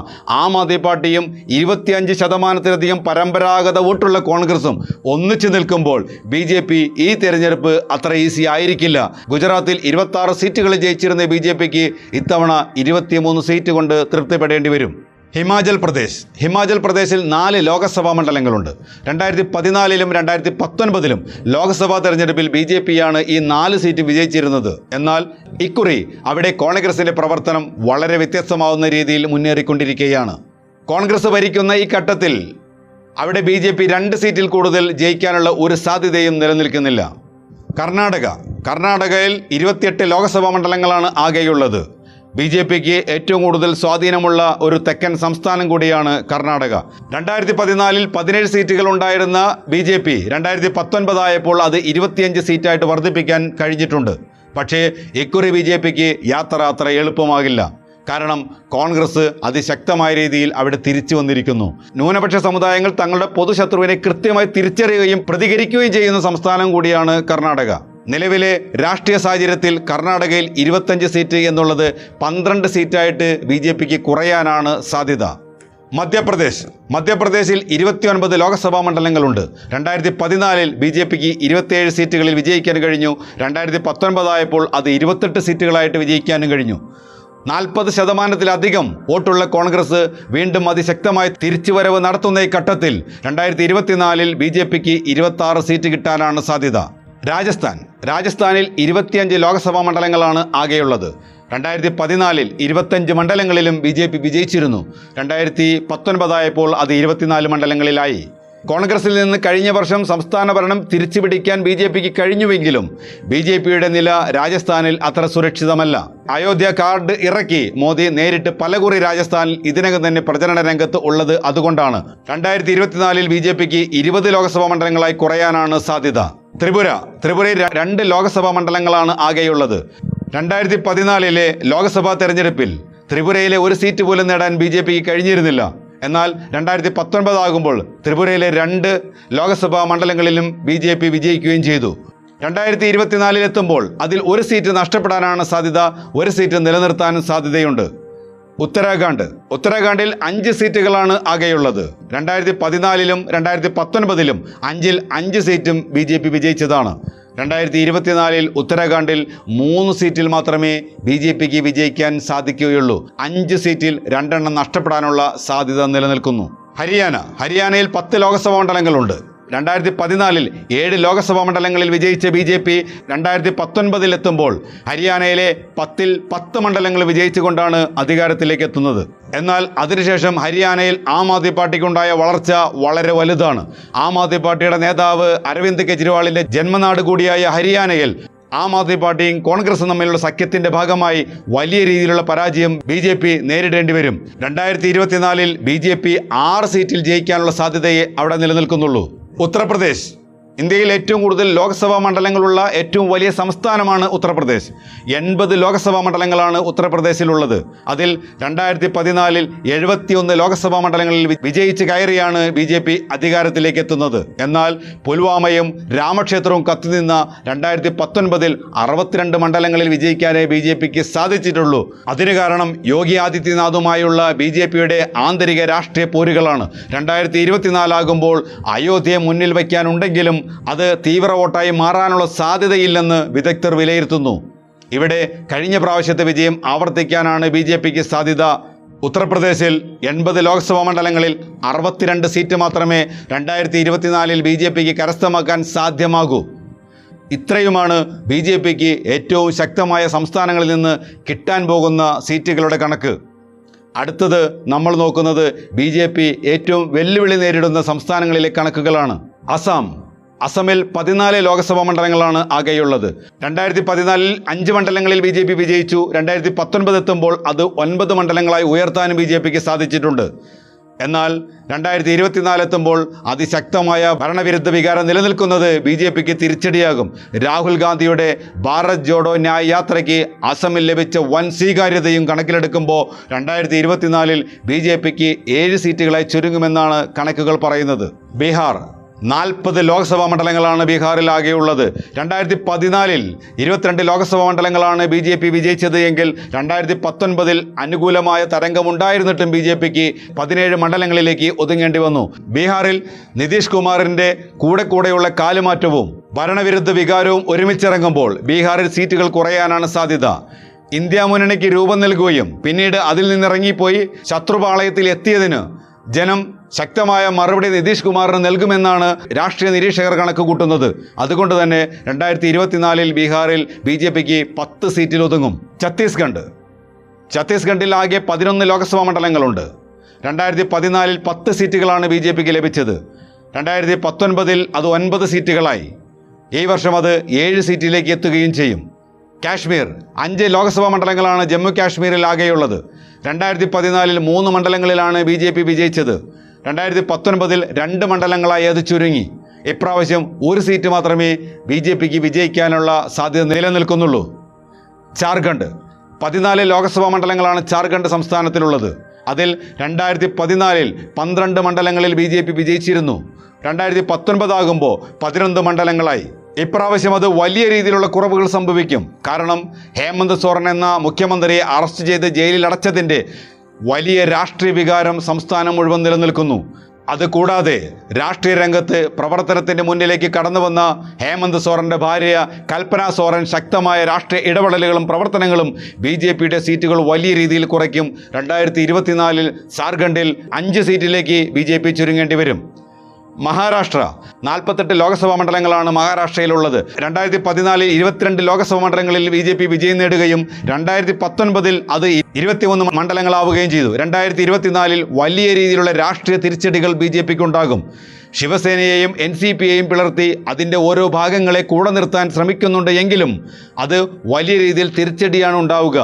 Speaker 1: ആം ആദ്മി പാർട്ടിയും 25%-ലധികം പരമ്പരാഗത വോട്ടുള്ള കോൺഗ്രസും ഒന്നിച്ചു നിൽക്കുമ്പോൾ BJP ഈ തെരഞ്ഞെടുപ്പ് അത്ര ഈസി ആയിരിക്കില്ല. ഗുജറാത്തിൽ 26 സീറ്റുകളിൽ ജയിച്ചിരുന്ന BJPക്ക് ഇത്തവണ 23 സീറ്റ് കൊണ്ട് തൃപ്തിപ്പെടേണ്ടി വരും. ഹിമാചൽ പ്രദേശിൽ 4 ലോക്സഭാ മണ്ഡലങ്ങളുണ്ട്. 2014-ലും 2019-ലും ലോക്സഭാ തെരഞ്ഞെടുപ്പിൽ BJP-യാണ് ഈ 4 സീറ്റ് വിജയിച്ചിരുന്നത്. എന്നാൽ ഇക്കുറി അവിടെ കോൺഗ്രസിന്റെ പ്രവർത്തനം വളരെ വ്യത്യസ്തമാവുന്ന രീതിയിൽ മുന്നേറിക്കൊണ്ടിരിക്കുകയാണ്. കോൺഗ്രസ് ഭരിക്കുന്ന ഈ ഘട്ടത്തിൽ അവിടെ BJP 2 സീറ്റിൽ കൂടുതൽ ജയിക്കാനുള്ള ഒരു സാധ്യതയും നിലനിൽക്കുന്നില്ല. കർണാടകയിൽ 28 ലോക്സഭാ മണ്ഡലങ്ങളാണ് ആകെയുള്ളത്. BJP-ക്ക് ഏറ്റവും കൂടുതൽ സ്വാധീനമുള്ള ഒരു തെക്കൻ സംസ്ഥാനം കൂടിയാണ് കർണാടക. 2014-ൽ 17 സീറ്റുകൾ ഉണ്ടായിരുന്ന BJP 2019 ആയപ്പോൾ അത് 25 സീറ്റായിട്ട് വർദ്ധിപ്പിക്കാൻ കഴിഞ്ഞിട്ടുണ്ട്. പക്ഷേ ഇക്കുറി BJP-ക്ക് യാത്ര അത്ര എളുപ്പമാകില്ല. കാരണം കോൺഗ്രസ് അതിശക്തമായ രീതിയിൽ അവിടെ തിരിച്ചു വന്നിരിക്കുന്നു. ന്യൂനപക്ഷ സമുദായങ്ങൾ തങ്ങളുടെ പൊതുശത്രുവിനെ കൃത്യമായി തിരിച്ചറിയുകയും പ്രതികരിക്കുകയും ചെയ്യുന്ന സംസ്ഥാനം കൂടിയാണ് കർണാടക. നിലവിലെ രാഷ്ട്രീയ സാഹചര്യത്തിൽ കർണാടകയിൽ 25 സീറ്റ് എന്നുള്ളത് 12 സീറ്റായിട്ട് BJP-ക്ക് കുറയാനാണ് സാധ്യത. മധ്യപ്രദേശിൽ 29 ലോക്സഭാ മണ്ഡലങ്ങളുണ്ട്. 2014-ൽ BJP-ക്ക് 27 സീറ്റുകളിൽ വിജയിക്കാൻ കഴിഞ്ഞു. 2019 ആയപ്പോൾ അത് 28 സീറ്റുകളായിട്ട് വിജയിക്കാനും കഴിഞ്ഞു. 40% വോട്ടുള്ള കോൺഗ്രസ് വീണ്ടും അതിശക്തമായി തിരിച്ചുവരവ് നടത്തുന്ന ഈ ഘട്ടത്തിൽ 2024-ൽ BJP-ക്ക് 26 സീറ്റ് കിട്ടാനാണ് സാധ്യത. രാജസ്ഥാനിൽ 25 ലോക്സഭാ മണ്ഡലങ്ങളാണ് ആകെയുള്ളത്. 2014-ൽ 25 മണ്ഡലങ്ങളിലും BJP വിജയിച്ചിരുന്നു. 2019 ആയപ്പോൾ അത് 24 മണ്ഡലങ്ങളിലായി. കോൺഗ്രസിൽ നിന്ന് കഴിഞ്ഞ വർഷം സംസ്ഥാന ഭരണം തിരിച്ചുപിടിക്കാൻ BJP-ക്ക് കഴിഞ്ഞുവെങ്കിലും BJP-യുടെ നില രാജസ്ഥാനിൽ അത്ര സുരക്ഷിതമല്ല. അയോധ്യ കാർഡ് ഇറക്കി മോദി നേരിട്ട് പലകുറി രാജസ്ഥാനിൽ ഇതിനകം തന്നെ പ്രചരണ രംഗത്ത് ഉള്ളത് അതുകൊണ്ടാണ്. 2024-ൽ BJP-ക്ക് 20 ലോക്സഭാ മണ്ഡലങ്ങളായി കുറയാനാണ് സാധ്യത. ത്രിപുരയിൽ 2 ലോക്സഭാ മണ്ഡലങ്ങളാണ് ആകെയുള്ളത്. 2014-ലെ ലോക്സഭാ തെരഞ്ഞെടുപ്പിൽ ത്രിപുരയിലെ ഒരു സീറ്റ് പോലും നേടാൻ BJP-ക്ക് കഴിഞ്ഞിരുന്നില്ല. എന്നാൽ 2019 ആകുമ്പോൾ ത്രിപുരയിലെ 2 ലോക്സഭാ മണ്ഡലങ്ങളിലും BJP വിജയിക്കുകയും ചെയ്തു. 2024-ൽ എത്തുമ്പോൾ അതിൽ ഒരു സീറ്റ് നഷ്ടപ്പെടാനാണ് സാധ്യത, ഒരു സീറ്റ് നിലനിർത്താനും സാധ്യതയുണ്ട്. ഉത്തരാഖണ്ഡിൽ 5 സീറ്റുകളാണ് ആകെയുള്ളത്. 2014-ലും 2019-ലും 5-ൽ 5 സീറ്റും BJP വിജയിച്ചതാണ്. 2024-ൽ ഉത്തരാഖണ്ഡിൽ 3 സീറ്റിൽ മാത്രമേ BJP-ക്ക് വിജയിക്കാൻ സാധിക്കുകയുള്ളൂ. 5 സീറ്റിൽ 2 എണ്ണം നഷ്ടപ്പെടാനുള്ള സാധ്യത നിലനിൽക്കുന്നു. ഹരിയാനയിൽ 10 ലോക്സഭാ മണ്ഡലങ്ങളുണ്ട്. 2014-ൽ 7 ലോക്സഭാ മണ്ഡലങ്ങളിൽ വിജയിച്ച BJP 2019-ൽ എത്തുമ്പോൾ ഹരിയാനയിലെ 10-ൽ 10 മണ്ഡലങ്ങൾ വിജയിച്ചുകൊണ്ടാണ് അധികാരത്തിലേക്ക് എത്തുന്നത്. എന്നാൽ അതിനുശേഷം ഹരിയാനയിൽ ആം ആദ്മി പാർട്ടിക്കുണ്ടായ വളർച്ച വളരെ വലുതാണ്. ആം ആദ്മി പാർട്ടിയുടെ നേതാവ് അരവിന്ദ് കെജ്രിവാളിൻ്റെ ജന്മനാട് കൂടിയായ ഹരിയാനയിൽ ആം ആദ്മി പാർട്ടിയും കോൺഗ്രസും തമ്മിലുള്ള സഖ്യത്തിന്റെ ഭാഗമായി വലിയ രീതിയിലുള്ള പരാജയം BJP നേരിടേണ്ടി വരും. 2024-ൽ BJP 6 സീറ്റിൽ ജയിക്കാനുള്ള സാധ്യതയെ അവിടെ നിലനിൽക്കുന്നുള്ളൂ. ഉത്തർപ്രദേശ് ഇന്ത്യയിൽ ഏറ്റവും കൂടുതൽ ലോക്സഭാ മണ്ഡലങ്ങളുള്ള ഏറ്റവും വലിയ സംസ്ഥാനമാണ് ഉത്തർപ്രദേശ്. 80 ലോക്സഭാ മണ്ഡലങ്ങളാണ് ഉത്തർപ്രദേശിലുള്ളത്. അതിൽ 2014-ൽ 71 ലോക്സഭാ മണ്ഡലങ്ങളിൽ വിജയിച്ച് കയറിയാണ് BJP അധികാരത്തിലേക്ക് എത്തുന്നത്. എന്നാൽ പുൽവാമയും രാമക്ഷേത്രവും കത്തിനിന്ന 2019-ൽ 62 മണ്ഡലങ്ങളിൽ വിജയിക്കാനേ BJPക്ക് സാധിച്ചിട്ടുള്ളൂ. അതിന് കാരണം യോഗി ആദിത്യനാഥുമായുള്ള BJPയുടെ ആന്തരിക രാഷ്ട്രീയ പോരുകളാണ്. 2024 ആകുമ്പോൾ അയോധ്യയെ മുന്നിൽ വയ്ക്കാനുണ്ടെങ്കിലും അത് തീവ്ര വോട്ടായി മാറാനുള്ള സാധ്യതയില്ലെന്ന് വിദഗ്ധർ വിലയിരുത്തുന്നു. ഇവിടെ കഴിഞ്ഞ പ്രാവശ്യത്തെ വിജയം ആവർത്തിക്കാനാണ് BJPക്ക് സാധ്യത. ഉത്തർപ്രദേശിൽ 80 ലോക്സഭാ മണ്ഡലങ്ങളിൽ 62 സീറ്റ് മാത്രമേ 2024-ൽ BJPക്ക് കരസ്ഥമാക്കാൻ സാധ്യമാകൂ. ഇത്രയുമാണ് BJPക്ക് ഏറ്റവും ശക്തമായ സംസ്ഥാനങ്ങളിൽ നിന്ന് കിട്ടാൻ പോകുന്ന സീറ്റുകളുടെ കണക്ക്. അടുത്തത് നമ്മൾ നോക്കുന്നത് BJP ഏറ്റവും വെല്ലുവിളി നേരിടുന്ന സംസ്ഥാനങ്ങളിലെ കണക്കുകളാണ്. അസമിൽ 14 ലോക്സഭാ മണ്ഡലങ്ങളാണ് ആകെയുള്ളത്. 2014-ൽ 5 മണ്ഡലങ്ങളിൽ BJP വിജയിച്ചു. 2019 എത്തുമ്പോൾ അത് 9 മണ്ഡലങ്ങളായി ഉയർത്താനും BJPക്ക് സാധിച്ചിട്ടുണ്ട്. എന്നാൽ 2024 എത്തുമ്പോൾ അതിശക്തമായ ഭരണവിരുദ്ധ വികാരം നിലനിൽക്കുന്നത് BJPക്ക് തിരിച്ചടിയാകും. രാഹുൽ ഗാന്ധിയുടെ ഭാരത് ജോഡോ ന്യായ് യാത്രയ്ക്ക് അസമിൽ ലഭിച്ച വൻ സ്വീകാര്യതയും കണക്കിലെടുക്കുമ്പോൾ 2024-ൽ BJPക്ക് 7 സീറ്റുകളായി ചുരുങ്ങുമെന്നാണ് കണക്കുകൾ പറയുന്നത്. 40 ലോക്സഭാ മണ്ഡലങ്ങളാണ് ബീഹാറിൽ ആകെയുള്ളത്. 2014-ൽ 22 ലോക്സഭാ മണ്ഡലങ്ങളാണ് BJP വിജയിച്ചത് എങ്കിൽ 2019-ൽ അനുകൂലമായ തരംഗമുണ്ടായിരുന്നിട്ടും BJPക്ക് 17 മണ്ഡലങ്ങളിലേക്ക് ഒതുങ്ങേണ്ടി വന്നു. ബീഹാറിൽ നിതീഷ് കുമാറിൻ്റെ കൂടെയുള്ള കാലുമാറ്റവും ഭരണവിരുദ്ധ വികാരവും ഒരുമിച്ചിറങ്ങുമ്പോൾ ബീഹാറിൽ സീറ്റുകൾ കുറയാനാണ് സാധ്യത. ഇന്ത്യ മുന്നണിക്ക് രൂപം നൽകുകയും പിന്നീട് അതിൽ നിന്നിറങ്ങിപ്പോയി ശത്രുപാളയത്തിൽ എത്തിയതിന് ജനം ശക്തമായ മറുപടി നിതീഷ് കുമാറിന് നൽകുമെന്നാണ് രാഷ്ട്രീയ നിരീക്ഷകർ കണക്ക് കൂട്ടുന്നത്. അതുകൊണ്ട് തന്നെ 2024 ബീഹാറിൽ BJPക്ക് 10 സീറ്റിൽ ഒതുങ്ങും. ഛത്തീസ്ഗഡിൽ ആകെ 11 ലോക്സഭാ മണ്ഡലങ്ങളുണ്ട്. 2014 10 സീറ്റുകളാണ് BJPക്ക് ലഭിച്ചത്. 2019 അത് 9 സീറ്റുകളായി. ഈ വർഷം അത് 7 സീറ്റിലേക്ക് എത്തുകയും ചെയ്യും. കാശ്മീർ 5 ലോക്സഭാ മണ്ഡലങ്ങളാണ് ജമ്മു കാശ്മീരിൽ ആകെയുള്ളത്. 2014 3 മണ്ഡലങ്ങളിലാണ് BJP വിജയിച്ചത്. 2019 2 മണ്ഡലങ്ങളായി അത് ചുരുങ്ങി. ഇപ്രാവശ്യം 1 സീറ്റ് മാത്രമേ BJPക്ക് വിജയിക്കാനുള്ള സാധ്യത നിലനിൽക്കുന്നുള്ളൂ. ജാർഖണ്ഡ് 14 ലോക്സഭാ മണ്ഡലങ്ങളാണ് ജാർഖണ്ഡ് സംസ്ഥാനത്തിലുള്ളത്. അതിൽ 2014 12 മണ്ഡലങ്ങളിൽ BJP വിജയിച്ചിരുന്നു. 2019 ആകുമ്പോൾ 11 മണ്ഡലങ്ങളായി. ഇപ്രാവശ്യം അത് വലിയ രീതിയിലുള്ള കുറവുകൾ സംഭവിക്കും. കാരണം ഹേമന്ത് സോറൻ എന്ന മുഖ്യമന്ത്രിയെ അറസ്റ്റ് ചെയ്ത് ജയിലിൽ അടച്ചതിൻ്റെ വലിയ രാഷ്ട്രീയ വികാരം സംസ്ഥാനം മുഴുവൻ നിലനിൽക്കുന്നു. അതുകൂടാതെ രാഷ്ട്രീയ രംഗത്ത് പ്രവർത്തനത്തിൻ്റെ മുന്നിലേക്ക് കടന്നു വന്ന ഹേമന്ത് സോറൻ്റെ ഭാര്യ കൽപ്പന സോറൻ ശക്തമായ രാഷ്ട്രീയ ഇടപെടലുകളും പ്രവർത്തനങ്ങളും BJPയുടെ സീറ്റുകൾ വലിയ രീതിയിൽ കുറയ്ക്കും. 2024 ജാർഖണ്ഡിൽ 5 സീറ്റിലേക്ക് BJP ചുരുങ്ങേണ്ടി വരും. മഹാരാഷ്ട്ര 48 ലോക്സഭാ മണ്ഡലങ്ങളാണ് മഹാരാഷ്ട്രയിലുള്ളത്. 2014 22 ലോക്സഭാ മണ്ഡലങ്ങളിൽ BJP വിജയം നേടുകയും 2019 അത് 21 മണ്ഡലങ്ങളാവുകയും ചെയ്തു. 2024 വലിയ രീതിയിലുള്ള രാഷ്ട്രീയ തിരിച്ചടികൾ BJPക്ക് ഉണ്ടാകും. ശിവസേനയെയും NCPയെയും പിളർത്തി അതിൻ്റെ ഓരോ ഭാഗങ്ങളെ കൂടെ നിർത്താൻ ശ്രമിക്കുന്നുണ്ട് എങ്കിലും അത് വലിയ രീതിയിൽ തിരിച്ചടിയാണ് ഉണ്ടാവുക.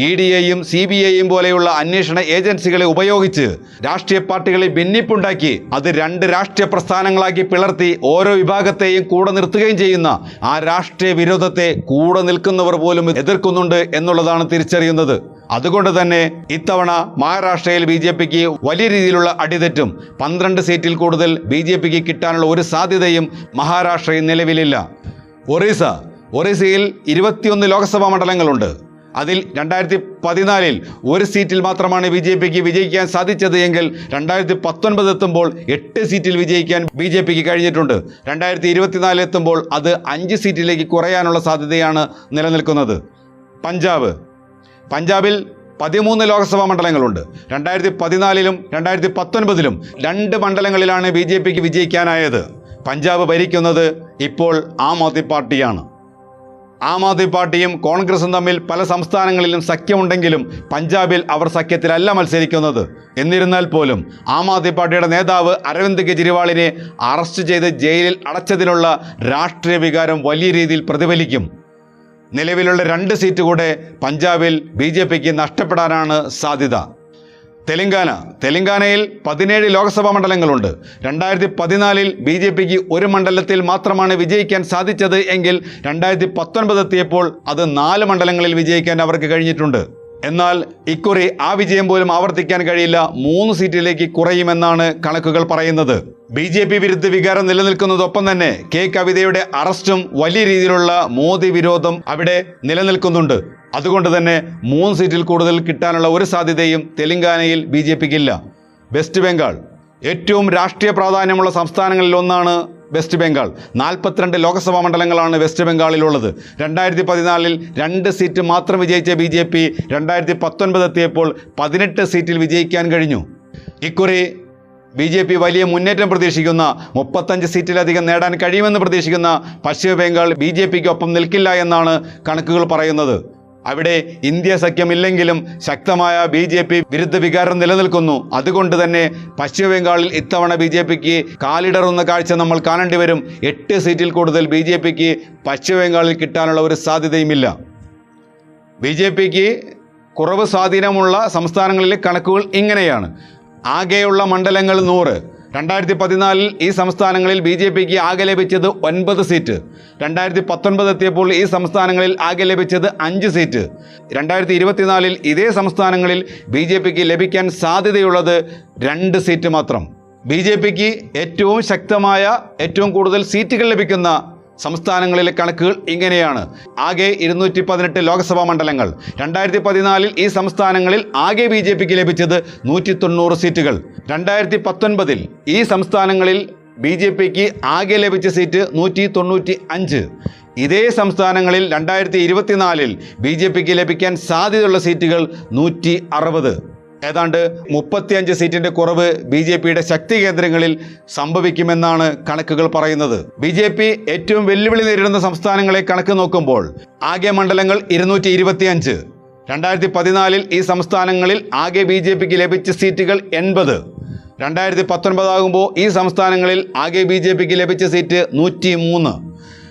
Speaker 1: EDയെയും CBIയെയും പോലെയുള്ള അന്വേഷണ ഏജൻസികളെ ഉപയോഗിച്ച് രാഷ്ട്രീയ പാർട്ടികളെ ഭിന്നിപ്പുണ്ടാക്കി അത് 2 രാഷ്ട്രീയ പ്രസ്ഥാനങ്ങളാക്കി പിളർത്തി ഓരോ വിഭാഗത്തെയും കൂടെ നിർത്തുകയും ചെയ്യുന്ന ആ രാഷ്ട്രീയ വിരോധത്തെ കൂടെ നിൽക്കുന്നവർ പോലും എതിർക്കുന്നുണ്ട് എന്നുള്ളതാണ് തിരിച്ചറിയുന്നത്. അതുകൊണ്ട് തന്നെ ഇത്തവണ മഹാരാഷ്ട്രയിൽ BJPക്ക് വലിയ രീതിയിലുള്ള അടിതെറ്റും. 12 സീറ്റിൽ കൂടുതൽ BJPക്ക് കിട്ടാനുള്ള ഒരു സാധ്യതയും മഹാരാഷ്ട്രയിൽ നിലവിലില്ല. ഒറീസയിൽ 21 ലോക്സഭാ മണ്ഡലങ്ങളുണ്ട്. അതിൽ 2014 1 സീറ്റിൽ മാത്രമാണ് BJPക്ക് വിജയിക്കാൻ സാധിച്ചത് എങ്കിൽ 2019 എത്തുമ്പോൾ 8 സീറ്റിൽ വിജയിക്കാൻ BJPക്ക് കഴിഞ്ഞിട്ടുണ്ട്. 2024 എത്തുമ്പോൾ അത് 5 സീറ്റിലേക്ക് കുറയാനുള്ള സാധ്യതയാണ് നിലനിൽക്കുന്നത്. പഞ്ചാബിൽ 13 ലോക്സഭാ മണ്ഡലങ്ങളുണ്ട്. 2014 2019 2 മണ്ഡലങ്ങളിലാണ് BJPക്ക് വിജയിക്കാനായത്. പഞ്ചാബ് ഭരിക്കുന്നത് ഇപ്പോൾ ആം ആദ്മി പാർട്ടിയാണ്. ആം ആദ്മി പാർട്ടിയും കോൺഗ്രസും തമ്മിൽ പല സംസ്ഥാനങ്ങളിലും സഖ്യമുണ്ടെങ്കിലും പഞ്ചാബിൽ അവർ സഖ്യത്തിലല്ല മത്സരിക്കുന്നത്. എന്നിരുന്നാൽ പോലും ആം ആദ്മി പാർട്ടിയുടെ നേതാവ് അരവിന്ദ് കെജ്രിവാളിനെ അറസ്റ്റ് ചെയ്ത് ജയിലിൽ അടച്ചതിനുള്ള രാഷ്ട്രീയ വികാരം വലിയ രീതിയിൽ പ്രതിഫലിക്കും. നിലവിലുള്ള 2 സീറ്റ് കൂടെ പഞ്ചാബിൽ BJPക്ക് നഷ്ടപ്പെടാനാണ് സാധ്യത. തെലങ്കാനയിൽ 17 ലോക്സഭാ മണ്ഡലങ്ങളുണ്ട്. 2014 BJPക്ക് 1 മണ്ഡലത്തിൽ മാത്രമാണ് വിജയിക്കാൻ സാധിച്ചത് എങ്കിൽ 2019 എത്തിയപ്പോൾ അത് 4 മണ്ഡലങ്ങളിൽ വിജയിക്കാൻ അവർക്ക് കഴിഞ്ഞിട്ടുണ്ട്. എന്നാൽ ഇക്കുറി ആ വിജയം പോലും ആവർത്തിക്കാൻ കഴിയില്ല. 3 സീറ്റിലേക്ക് കുറയുമെന്നാണ് കണക്കുകൾ പറയുന്നത്. BJP വിരുദ്ധ വികാരം നിലനിൽക്കുന്നതൊപ്പം തന്നെ കവിതയുടെ അറസ്റ്റും വലിയ രീതിയിലുള്ള മോദി വിരോധം അവിടെ നിലനിൽക്കുന്നുണ്ട്. അതുകൊണ്ട് തന്നെ 3 സീറ്റിൽ കൂടുതൽ കിട്ടാനുള്ള ഒരു സാധ്യതയും തെലങ്കാനയിൽ BJPക്കില്ല. വെസ്റ്റ് ബംഗാൾ ഏറ്റവും രാഷ്ട്രീയ പ്രാധാന്യമുള്ള സംസ്ഥാനങ്ങളിൽ ഒന്നാണ് വെസ്റ്റ് ബംഗാൾ. 42 ലോക്സഭാ മണ്ഡലങ്ങളാണ് വെസ്റ്റ് ബംഗാളിലുള്ളത്. 2014 2 സീറ്റ് മാത്രം വിജയിച്ച BJP 2019 എത്തിയപ്പോൾ 18 സീറ്റിൽ വിജയിക്കാൻ കഴിഞ്ഞു. ഇക്കുറി BJP വലിയ മുന്നേറ്റം പ്രതീക്ഷിക്കുന്ന 35 സീറ്റിലധികം നേടാൻ കഴിയുമെന്ന് പ്രതീക്ഷിക്കുന്ന പശ്ചിമ ബംഗാൾ BJPക്കൊപ്പം നിൽക്കില്ല എന്നാണ് കണക്കുകൾ പറയുന്നത്. അവിടെ ഇന്ത്യ സഖ്യമില്ലെങ്കിലും ശക്തമായ BJP വിരുദ്ധ വികാരം നിലനിൽക്കുന്നു. അതുകൊണ്ട് തന്നെ പശ്ചിമ ബംഗാളിൽ ഇത്തവണ BJPക്ക് കാലിടറുന്ന കാഴ്ച നമ്മൾ കാണേണ്ടി വരും. 8 സീറ്റിൽ കൂടുതൽ BJPക്ക് പശ്ചിമ ബംഗാളിൽ കിട്ടാനുള്ള ഒരു സാധ്യതയുമില്ല. BJPക്ക് കുറവ് സ്വാധീനമുള്ള സംസ്ഥാനങ്ങളിലെ കണക്കുകൾ ഇങ്ങനെയാണ്. ആകെയുള്ള മണ്ഡലങ്ങൾ 100. 2014 ഈ സംസ്ഥാനങ്ങളിൽ BJPക്ക് ആകെ ലഭിച്ചത് 9 സീറ്റ്. 2019 എത്തിയപ്പോൾ ഈ സംസ്ഥാനങ്ങളിൽ ആകെ ലഭിച്ചത് 5 സീറ്റ്. 2024 ഇതേ സംസ്ഥാനങ്ങളിൽ BJPക്ക് ലഭിക്കാൻ സാധ്യതയുള്ളത് 2 സീറ്റ് മാത്രം. BJPക്ക് ഏറ്റവും ശക്തമായ ഏറ്റവും കൂടുതൽ സീറ്റുകൾ ലഭിക്കുന്ന സംസ്ഥാനങ്ങളിലെ കണക്കുകൾ ഇങ്ങനെയാണ്. ആകെ 218 ലോക്സഭാ മണ്ഡലങ്ങൾ. 2014 ഈ സംസ്ഥാനങ്ങളിൽ ആകെ BJPക്ക് ലഭിച്ചത് 190 സീറ്റുകൾ. 2019 ഈ സംസ്ഥാനങ്ങളിൽ BJPക്ക് ആകെ ലഭിച്ച സീറ്റ് 195. ഇതേ സംസ്ഥാനങ്ങളിൽ 2024 BJPക്ക് ലഭിക്കാൻ സാധ്യതയുള്ള സീറ്റുകൾ 160. ഏതാണ്ട് 35 സീറ്റിന്റെ കുറവ് BJPയുടെ ശക്തി കേന്ദ്രങ്ങളിൽ സംഭവിക്കുമെന്നാണ് കണക്കുകൾ പറയുന്നത്. BJP ഏറ്റവും വെല്ലുവിളി നേരിടുന്ന സംസ്ഥാനങ്ങളെ കണക്ക് നോക്കുമ്പോൾ ആകെ മണ്ഡലങ്ങൾ 225. 2014 ഈ സംസ്ഥാനങ്ങളിൽ ആകെ BJPക്ക് ലഭിച്ച സീറ്റുകൾ 80. 2019 ആകുമ്പോൾ ഈ സംസ്ഥാനങ്ങളിൽ ആകെ BJPക്ക് ലഭിച്ച സീറ്റ് 103.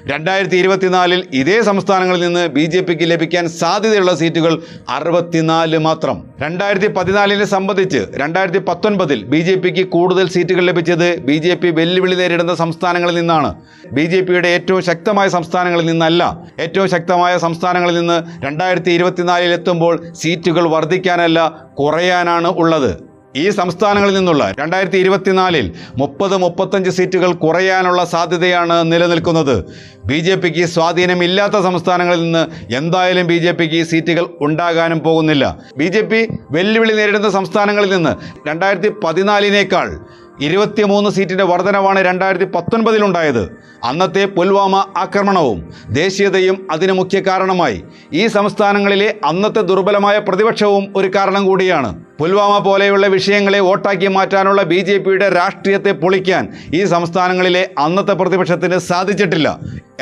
Speaker 1: 2024 ഇതേ സംസ്ഥാനങ്ങളിൽ നിന്ന് BJPക്ക് ലഭിക്കാൻ സാധ്യതയുള്ള സീറ്റുകൾ 64 മാത്രം. 2014 സംബന്ധിച്ച് 2019 BJPക്ക് കൂടുതൽ സീറ്റുകൾ ലഭിച്ചത് BJP വെല്ലുവിളി നേരിടുന്ന സംസ്ഥാനങ്ങളിൽ നിന്നാണ്. BJPയുടെ ഏറ്റവും ശക്തമായ സംസ്ഥാനങ്ങളിൽ നിന്നല്ല. ഏറ്റവും ശക്തമായ സംസ്ഥാനങ്ങളിൽ നിന്ന് 2024 എത്തുമ്പോൾ സീറ്റുകൾ വർദ്ധിക്കാനല്ല, കുറയാനാണ് ഉള്ളത്. ഈ സംസ്ഥാനങ്ങളിൽ നിന്നുള്ള 2024 30-35 സീറ്റുകൾ കുറയാനുള്ള സാധ്യതയാണ് നിലനിൽക്കുന്നത്. BJPക്ക് സ്വാധീനമില്ലാത്ത സംസ്ഥാനങ്ങളിൽ നിന്ന് എന്തായാലും BJPക്ക് സീറ്റുകൾ ഉണ്ടാകാനും പോകുന്നില്ല. BJP വെല്ലുവിളി നേരിടുന്ന സംസ്ഥാനങ്ങളിൽ നിന്ന് 2014 23 സീറ്റിൻ്റെ വർധനവാണ് 2019 ഉണ്ടായത്. അന്നത്തെ പുൽവാമ ആക്രമണവും ദേശീയതയും അതിന് മുഖ്യ കാരണമായി. ഈ സംസ്ഥാനങ്ങളിലെ അന്നത്തെ ദുർബലമായ പ്രതിപക്ഷവും ഒരു കാരണം കൂടിയാണ്. പുൽവാമ പോലെയുള്ള വിഷയങ്ങളെ വോട്ടാക്കി മാറ്റാനുള്ള BJPയുടെ രാഷ്ട്രീയത്തെ പൊളിക്കാൻ ഈ സംസ്ഥാനങ്ങളിലെ അന്നത്തെ പ്രതിപക്ഷത്തിന് സാധിച്ചിട്ടില്ല.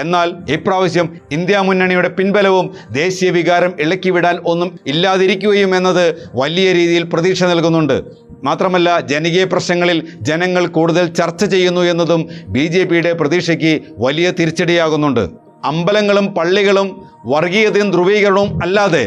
Speaker 1: എന്നാൽ ഇപ്രാവശ്യം ഇന്ത്യ മുന്നണിയുടെ പിൻബലവും ദേശീയ വികാരം ഇളക്കിവിടാൻ ഒന്നും ഇല്ലാതിരിക്കുകയും എന്നത് വലിയ രീതിയിൽ പ്രതീക്ഷ നൽകുന്നുണ്ട്. മാത്രമല്ല, ജനകീയ പ്രശ്നങ്ങളിൽ ജനങ്ങൾ കൂടുതൽ ചർച്ച ചെയ്യുന്നു എന്നതും BJPയുടെ പ്രതീക്ഷയ്ക്ക് വലിയ തിരിച്ചടിയാകുന്നുണ്ട്. അമ്പലങ്ങളും പള്ളികളും വർഗീയതയും ധ്രുവീകരണവും അല്ലാതെ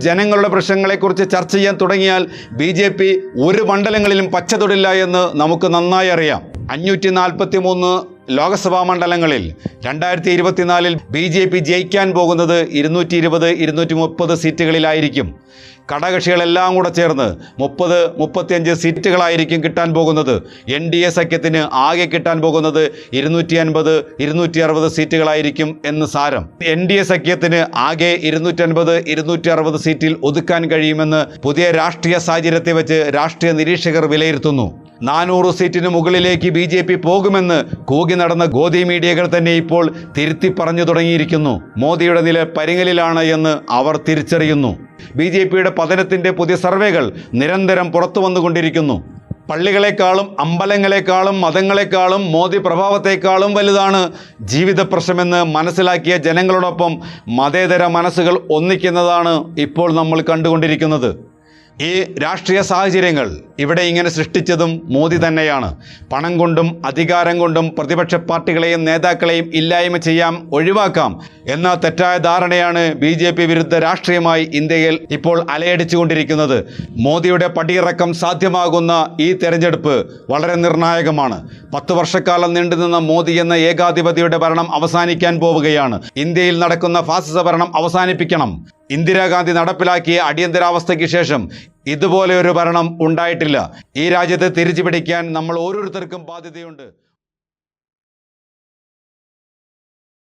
Speaker 1: ജനങ്ങളുടെ പ്രശ്നങ്ങളെക്കുറിച്ച് ചർച്ച ചെയ്യാൻ തുടങ്ങിയാൽ BJP ഒരു മണ്ഡലങ്ങളിലും പച്ച തൊടില്ല എന്ന് നമുക്ക് നന്നായി അറിയാം. 543 ലോക്സഭാ മണ്ഡലങ്ങളിൽ 2024 BJP ജയിക്കാൻ പോകുന്നത് 220-230 സീറ്റുകളിലായിരിക്കും. ഘടകകക്ഷികളെല്ലാം കൂടെ ചേർന്ന് 30-35 സീറ്റുകളായിരിക്കും കിട്ടാൻ പോകുന്നത്. NDA സഖ്യത്തിന് ആകെ കിട്ടാൻ പോകുന്നത് 250-260 സീറ്റുകളായിരിക്കും എന്ന് സാരം. NDA സഖ്യത്തിന് ആകെ 250-260 സീറ്റിൽ ഒതുക്കാൻ കഴിയുമെന്ന് പുതിയ രാഷ്ട്രീയ സാഹചര്യത്തെ വെച്ച് രാഷ്ട്രീയ നിരീക്ഷകർ വിലയിരുത്തുന്നു. 400 സീറ്റിന് മുകളിലേക്ക് BJP പോകുമെന്ന് കൂകി നടന്ന ഗോദി മീഡിയകൾ തന്നെ ഇപ്പോൾ തിരുത്തി പറഞ്ഞു തുടങ്ങിയിരിക്കുന്നു. മോദിയുടെ നില പരിങ്ങലിലാണ് എന്ന് അവർ തിരിച്ചറിയുന്നു. BJPയുടെ പതനത്തിൻ്റെ പുതിയ സർവേകൾ നിരന്തരം പുറത്തു വന്നുകൊണ്ടിരിക്കുന്നു. പള്ളികളെക്കാളും അമ്പലങ്ങളെക്കാളും മതങ്ങളെക്കാളും മോദി പ്രഭാവത്തെക്കാളും വലുതാണ് ജീവിത പ്രശ്നമെന്ന് മനസ്സിലാക്കിയ ജനങ്ങളോടൊപ്പം മതേതര മനസ്സുകൾ ഒന്നിക്കുന്നതാണ് ഇപ്പോൾ നമ്മൾ കണ്ടുകൊണ്ടിരിക്കുന്നത്. ഈ രാഷ്ട്രീയ സാഹചര്യങ്ങൾ ഇവിടെ ഇങ്ങനെ സൃഷ്ടിച്ചതും മോദി തന്നെയാണ്. പണം കൊണ്ടും അധികാരം കൊണ്ടും പ്രതിപക്ഷ പാർട്ടികളെയും നേതാക്കളെയും ഇല്ലായ്മ ചെയ്യാം, ഒഴിവാക്കാം എന്ന തെറ്റായ ധാരണയാണ് BJP വിരുദ്ധ രാഷ്ട്രീയമായി ഇന്ത്യയിൽ ഇപ്പോൾ അലയടിച്ചുകൊണ്ടിരിക്കുന്നത്. മോദിയുടെ പടിയിറക്കം സാധ്യമാകുന്ന ഈ തെരഞ്ഞെടുപ്പ് വളരെ നിർണായകമാണ്. 10 വർഷക്കാലം നീണ്ടുനിന്ന മോദി എന്ന ഏകാധിപതിയുടെ ഭരണം അവസാനിക്കാൻ പോവുകയാണ്. ഇന്ത്യയിൽ നടക്കുന്ന ഫാസിസ ഭരണം അവസാനിപ്പിക്കണം. ഇന്ദിരാഗാന്ധി നടപ്പിലാക്കിയ അടിയന്തരാവസ്ഥയ്ക്ക് ശേഷം ഇതുപോലെ ഒരു ഭരണം ഉണ്ടായിട്ടില്ല. ഈ രാജ്യത്തെ തിരിച്ചു പിടിക്കാൻ നമ്മൾ ഓരോരുത്തർക്കും ബാധ്യതയുണ്ട്.